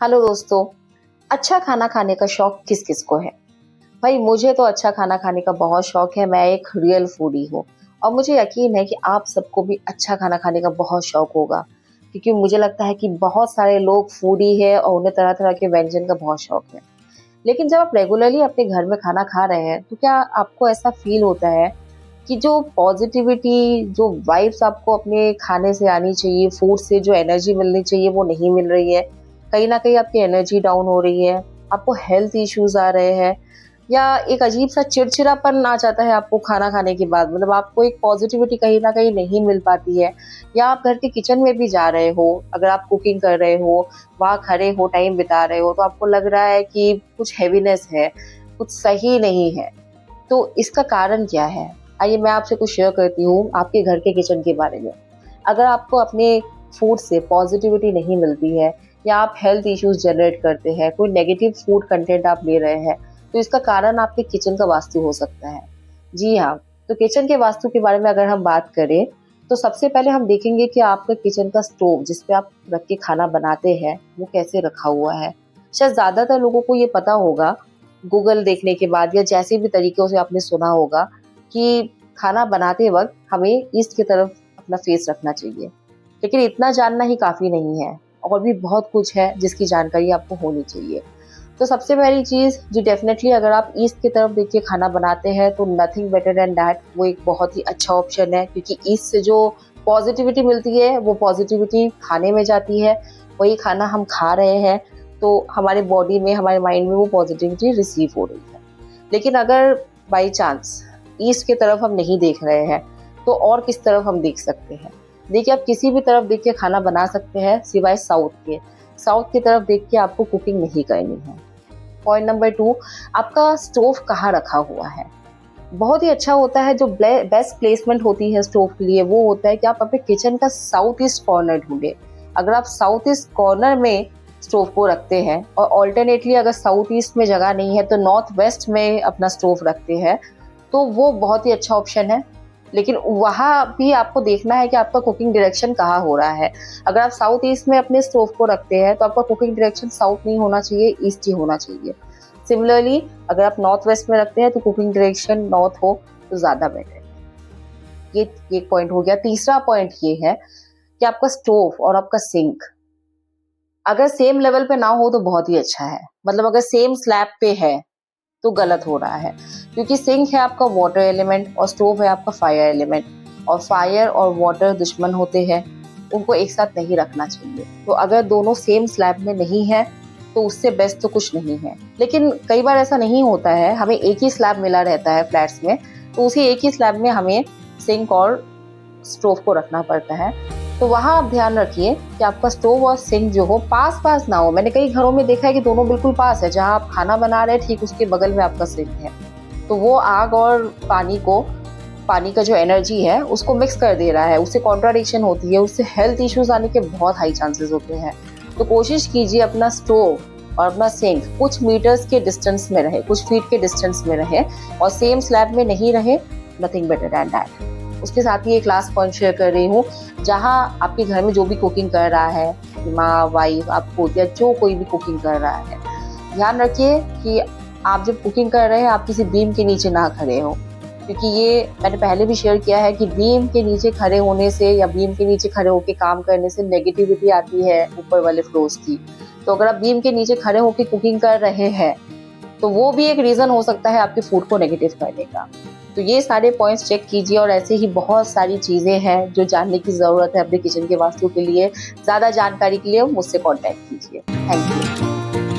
Hello दोस्तों। अच्छा खाना खाने का शौक किस किस को है? भाई मुझे तो अच्छा खाना खाने का बहुत शौक है। मैं एक रियल फूडी हूँ और मुझे यकीन है कि आप सबको भी अच्छा खाना खाने का बहुत शौक होगा, क्योंकि मुझे लगता है कि बहुत सारे लोग फूडी है और उन्हें तरह तरह के व्यंजन का बहुत शौक है। लेकिन जब आप रेगुलरली अपने घर में खाना खा रहे हैं तो क्या आपको ऐसा फील होता है कि जो पॉजिटिविटी, जो वाइब्स आपको अपने खाने से आनी चाहिए, फूड से जो एनर्जी मिलनी चाहिए वो नहीं मिल रही है? कहीं न कहीं आपकी एनर्जी डाउन हो रही है, आपको हेल्थ इश्यूज़ आ रहे हैं या एक अजीब-सा चिड़चिड़ापन आ जाता है आपको खाना खाने के बाद, मतलब आपको एक पॉजिटिविटी कहीं न कहीं नहीं मिल पाती है, या आप घर के किचन में भी जा रहे हो, अगर आप कुकिंग कर रहे हो, वहाँ खड़े हो, टाइम बिता रहे हो, तो आपको लग रहा है कि कुछ हेवीनेस है, कुछ सही नहीं है। तो इसका कारण क्या है? आइए मैं आपसे कुछ शेयर करती हूँ आपके घर के किचन के बारे में। अगर आपको अपने फूड से पॉजिटिविटी नहीं मिलती है या आप हेल्थ इश्यूज़ जनरेट करते हैं, कोई नेगेटिव फूड कंटेंट आप ले रहे हैं, तो इसका कारण आपके किचन का वास्तु हो सकता है। जी हाँ, तो किचन के वास्तु के बारे में अगर हम बात करें, तो सबसे पहले हम देखेंगे कि आपका किचन का स्टोव जिस पे आप रख के खाना बनाते हैं, वो कैसे रखा हुआ है। शायद ज़्यादातर लोगों को ये पता होगा, गूगल देखने के बाद या जैसे भी तरीकों से आपने सुना होगा कि खाना बनाते वक़्त हमें ईस्ट की तरफ अपना फेस रखना चाहिए। लेकिन इतना जानना ही काफ़ी नहीं है, और भी बहुत कुछ है जिसकी जानकारी आपको होनी चाहिए। तो सबसे पहली चीज़ जो डेफ़िनेटली, अगर आप ईस्ट की तरफ देख के खाना बनाते हैं तो नथिंग बेटर देन दैट, वो एक बहुत ही अच्छा ऑप्शन है, क्योंकि ईस्ट से जो पॉज़िटिविटी मिलती है वो पॉज़िटिविटी खाने में जाती है। वही खाना हम खा रहे हैं तो हमारे बॉडी में, हमारे माइंड में वो पॉज़िटिविटी रिसीव हो रही है। लेकिन अगर बाई चांस ईस्ट की तरफ हम नहीं देख रहे हैं, तो और किस तरफ हम देख सकते हैं? देखिए, आप किसी भी तरफ देख के खाना बना सकते हैं सिवाय साउथ के। साउथ की तरफ देख के आपको कुकिंग नहीं करनी है। पॉइंट नंबर 2, आपका स्टोव कहाँ रखा हुआ है? बहुत ही अच्छा होता है, जो बेस्ट प्लेसमेंट होती है स्टोव के लिए वो होता है कि आप अपने किचन का साउथ ईस्ट कॉर्नर ढूंढें। अगर आप साउथ ईस्ट कॉर्नर में स्टोव को रखते हैं और ऑल्टरनेटली अगर साउथ ईस्ट में जगह नहीं है तो नॉर्थ वेस्ट में अपना स्टोव रखते हैं, तो वो बहुत ही अच्छा ऑप्शन है। लेकिन वहाँ भी आपको देखना है कि आपका कुकिंग डायरेक्शन कहाँ हो रहा है। अगर आप साउथ ईस्ट में अपने स्टोव को रखते हैं तो आपका कुकिंग डायरेक्शन साउथ नहीं होना चाहिए, ईस्ट ही होना चाहिए। सिमिलरली अगर आप नॉर्थ वेस्ट में रखते हैं तो कुकिंग डायरेक्शन नॉर्थ हो तो ज़्यादा बेटर है। ये एक पॉइंट हो गया। तीसरा पॉइंट ये है कि आपका स्टोव और आपका सिंक अगर सेम लेवल पे ना हो तो बहुत ही अच्छा है। मतलब अगर सेम स्लैब पे है तो गलत हो रहा है, क्योंकि सिंक है आपका वाटर एलिमेंट और स्टोव है आपका फायर एलिमेंट, और फायर और वाटर दुश्मन होते हैं, उनको एक साथ नहीं रखना चाहिए। तो अगर दोनों सेम स्लैब में नहीं है तो उससे बेस्ट तो कुछ नहीं है। लेकिन कई बार ऐसा नहीं होता है, हमें एक ही स्लैब मिला रहता है फ्लैट्स में, तो उसी एक ही स्लैब में हमें सिंक और स्टोव को रखना पड़ता है। तो वहाँ आप ध्यान रखिए कि आपका स्टोव और सिंक जो हो पास पास ना हो। मैंने कई घरों में देखा है कि दोनों बिल्कुल पास है, जहाँ आप खाना बना रहे हैं ठीक उसके बगल में आपका सिंक है, तो वो आग और पानी का जो एनर्जी है उसको मिक्स कर दे रहा है, उससे कॉन्ट्राडिक्शन होती है, उससे हेल्थ इश्यूज आने के बहुत हाई चांसेस होते हैं। तो कोशिश कीजिए अपना स्टोव और अपना सिंक कुछ मीटर्स के डिस्टेंस में रहे, कुछ फीट के डिस्टेंस में रहे, और सेम स्लैब में नहीं रहे। Nothing better than that. उसके साथ ही एक लास्ट पॉइंट शेयर कर रही हूँ, जहाँ आपके घर में जो भी कुकिंग कर रहा है, माँ, वाइफ, आपको या जो कोई भी कुकिंग कर रहा है, ध्यान रखिए कि आप जब कुकिंग कर रहे हैं आप किसी बीम के नीचे ना खड़े हो, क्योंकि ये मैंने पहले भी शेयर किया है कि बीम के नीचे खड़े होने से या बीम के नीचे खड़े होकर काम करने से नेगेटिविटी आती है ऊपर वाले फ्लोर्स की। तो अगर आप बीम के नीचे खड़े होकर कुकिंग कर रहे हैं तो वो भी एक रीज़न हो सकता है आपके फूड को नेगेटिव करने का। तो ये सारे पॉइंट्स चेक कीजिए, और ऐसे ही बहुत सारी चीज़ें हैं जो जानने की ज़रूरत है अपने किचन के वास्तु के लिए। ज़्यादा जानकारी के लिए मुझसे कॉन्टैक्ट कीजिए। Thank you.